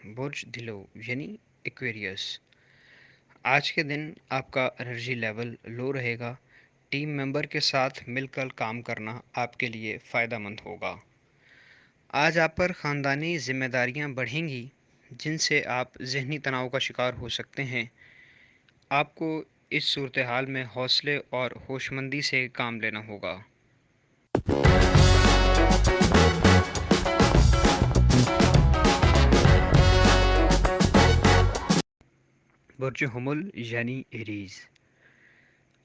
बुर्ज दिलो यानी एक्वेरियस। आज के दिन आपका एनर्जी लेवल लो रहेगा। टीम मेंबर के साथ मिलकर काम करना आपके लिए फ़ायदेमंद होगा। आज आप पर ख़ानदानी जिम्मेदारियां बढ़ेंगी, जिनसे आप ज़हनी तनाव का शिकार हो सकते हैं। आपको इस सूरत हाल में हौसले और होशमंदी से काम लेना होगा। बुर्ज हुमुल यानी एरीज़।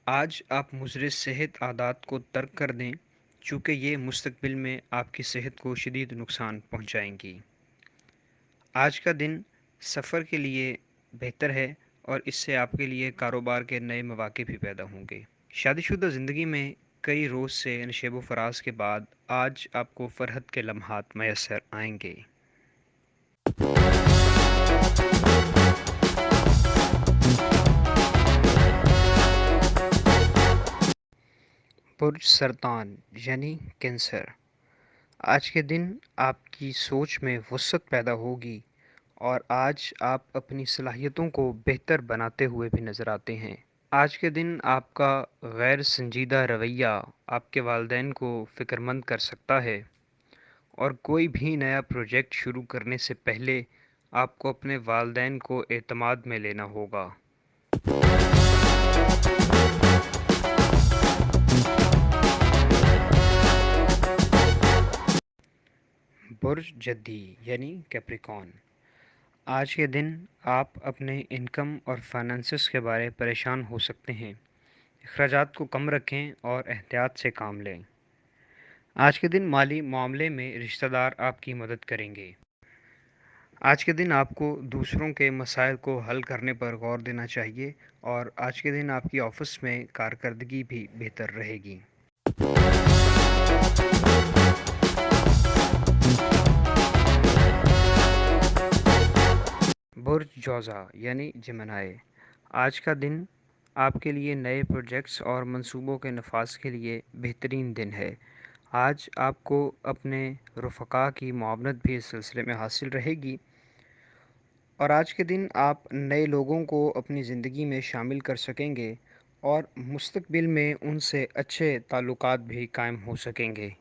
आज आप मुज़र सेहत आदात को तर्क कर दें, चूँकि ये मुस्तकबिल में आपकी सेहत को शदीद नुकसान पहुँचाएंगी। आज का दिन सफ़र के लिए बेहतर है और इससे आपके लिए कारोबार के नए मौक़े भी पैदा होंगे। शादीशुदा ज़िंदगी में कई रोज़ से नशेब व फराज के बाद आज आपको फ़रहत के लम्हात मैसर आएंगे। बुर्ज सरतान यानी कैंसर। आज के दिन आपकी सोच में वसअत पैदा होगी और आज आप अपनी सलाहियतों को बेहतर बनाते हुए भी नज़र आते हैं। आज के दिन आपका गैर संजीदा रवैया आपके वालिदैन को फ़िक्रमंद कर सकता है और कोई भी नया प्रोजेक्ट शुरू करने से पहले आपको अपने वालिदैन को एतमाद में लेना होगा। बुर्ज जद्दी यानी कैप्रिकॉर्न। आज के दिन आप अपने इनकम और फाइनेंसिस के बारे परेशान हो सकते हैं। अखराजात को कम रखें और एहतियात से काम लें। आज के दिन माली मामले में रिश्तेदार आपकी मदद करेंगे। आज के दिन आपको दूसरों के मसाइल को हल करने पर गौर देना चाहिए और आज के दिन आपकी ऑफिस में कारकर्दगी भी बेहतर रहेगी। बुर्ज जौज़ा यानी जेमिनी। आज का दिन आपके लिए नए प्रोजेक्ट्स और मंसूबों के नफाज के लिए बेहतरीन दिन है। आज आपको अपने रफ़क़ा की मुआवनत भी इस सिलसिले में हासिल रहेगी और आज के दिन आप नए लोगों को अपनी ज़िंदगी में शामिल कर सकेंगे और मुस्तक़बिल में उनसे अच्छे ताल्लुकात भी कायम हो सकेंगे।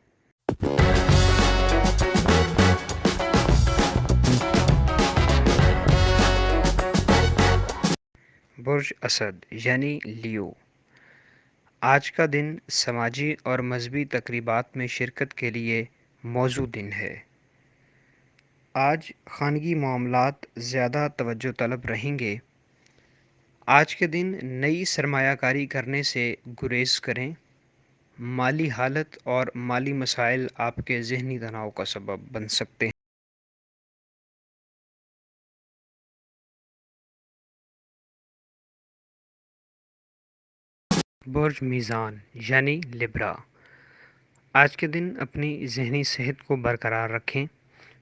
बुर्ज असद यानी लियो। आज का दिन समाजी और मजहबी तकरीबात में शिरकत के लिए मौजू दिन है। आज खानगी मामलात ज़्यादा तवज्जो तलब रहेंगे। आज के दिन नई सरमायाकारी करने से गुरेज करें। माली हालत और माली मसाइल आपके ज़हनी तनाव का सबब बन सकते हैं। बुर्ज मीज़ान यानी लिब्रा। आज के दिन अपनी ज़हनी सेहत को बरकरार रखें,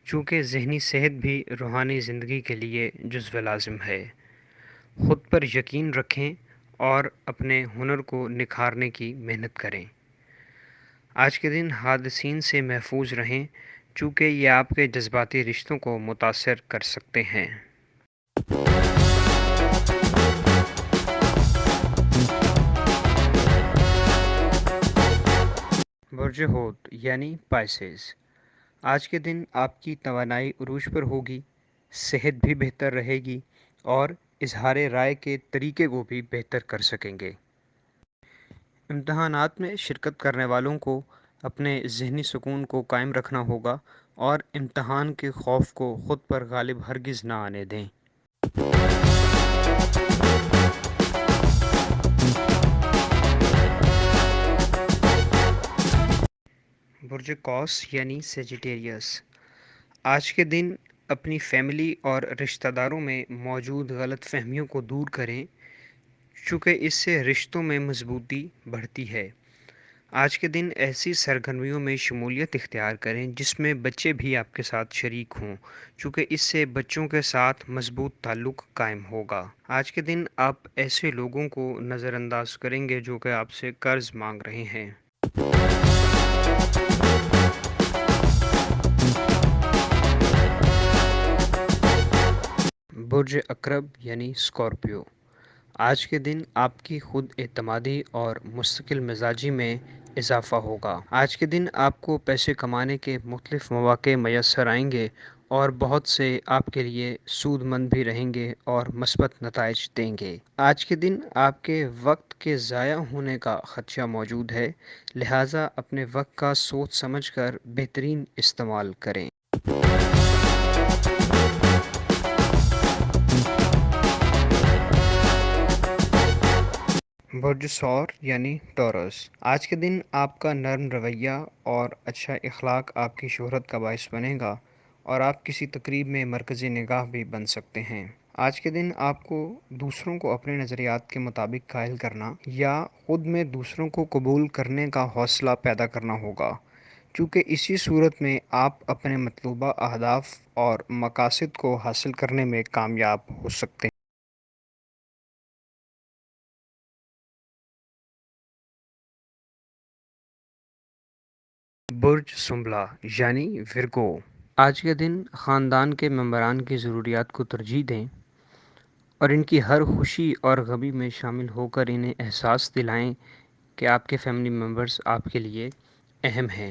चूँकि ज़हनी सेहत भी रूहानी ज़िंदगी के लिए जुज़्व लाज़िम है। ख़ुद पर यकीन रखें और अपने हुनर को निखारने की मेहनत करें। आज के दिन हादसीन से महफूज रहें, चूँकि ये आपके जज्बाती रिश्तों को मुतासर कर सकते हैं। बुर्ज होत यानी पाइसेस। आज के दिन आपकी तवानाई उरूज पर होगी, सेहत भी बेहतर रहेगी और इजहार राय के तरीके को भी बेहतर कर सकेंगे। इम्तहानात में शिरकत करने वालों को अपने ज़हनी सुकून को कायम रखना होगा और इम्तहान के खौफ को ख़ुद पर गालिब हरगिज़ ना आने दें। बुर्ज कौस यानी सेजिटेरियस। आज के दिन अपनी फैमिली और रिश्तेदारों में मौजूद गलतफहमियों को दूर करें, चूँकि इससे रिश्तों में मजबूती बढ़ती है। आज के दिन ऐसी सरगर्मियों में शमूलियत इख्तियार करें जिसमें बच्चे भी आपके साथ शरीक हों, चूँकि इससे बच्चों के साथ मजबूत ताल्लुक़ कायम होगा। आज के दिन आप ऐसे लोगों को नज़रअंदाज करेंगे जो कि आपसे कर्ज़ मांग रहे हैं। برج اقرب یعنی اسکارپیو، آج کے دن آپ کی خود اعتمادی اور مستقل مزاجی میں اضافہ ہوگا۔ آج کے دن آپ کو پیسے کمانے کے مختلف مواقع میسر آئیں گے اور بہت سے آپ کے لیے سود مند بھی رہیں گے اور مثبت نتائج دیں گے۔ آج کے دن آپ کے وقت کے ضائع ہونے کا خدشہ موجود ہے، لہٰذا اپنے وقت کا سوچ سمجھ کر بہترین استعمال کریں۔ برج ثور یعنی ٹورس، آج کے دن آپ کا نرم رویہ اور اچھا اخلاق آپ کی شہرت کا باعث بنے گا اور آپ کسی تقریب میں مرکزی نگاہ بھی بن سکتے ہیں۔ آج کے دن آپ کو دوسروں کو اپنے نظریات کے مطابق قائل کرنا یا خود میں دوسروں کو قبول کرنے کا حوصلہ پیدا کرنا ہوگا، چونکہ اسی صورت میں آپ اپنے مطلوبہ اہداف اور مقاصد کو حاصل کرنے میں کامیاب ہو سکتے ہیں۔ برج سنبلہ یعنی ورگو، آج کے دن خاندان کے ممبران کی ضروریات کو ترجیح دیں اور ان کی ہر خوشی اور غمی میں شامل ہو کر انہیں احساس دلائیں کہ آپ کے فیملی ممبرز آپ کے لیے اہم ہیں۔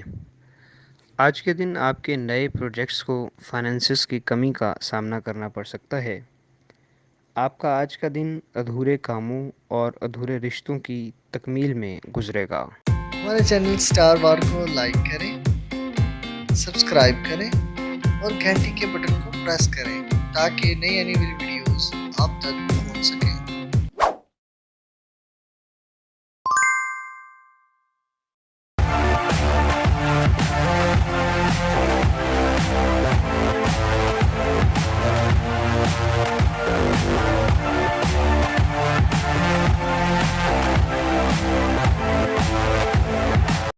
آج کے دن آپ کے نئے پروجیکٹس کو فائنانسز کی کمی کا سامنا کرنا پڑ سکتا ہے۔ آپ کا آج کا دن ادھورے کاموں اور ادھورے رشتوں کی تکمیل میں گزرے گا۔ ہمارے چینل سٹار وار کو لائک کریں، سبسکرائب کریں اور گھنٹی کے بٹن کو پریس کریں تاکہ نئی آنے والی ویڈیوز آپ تک پہنچ سکیں۔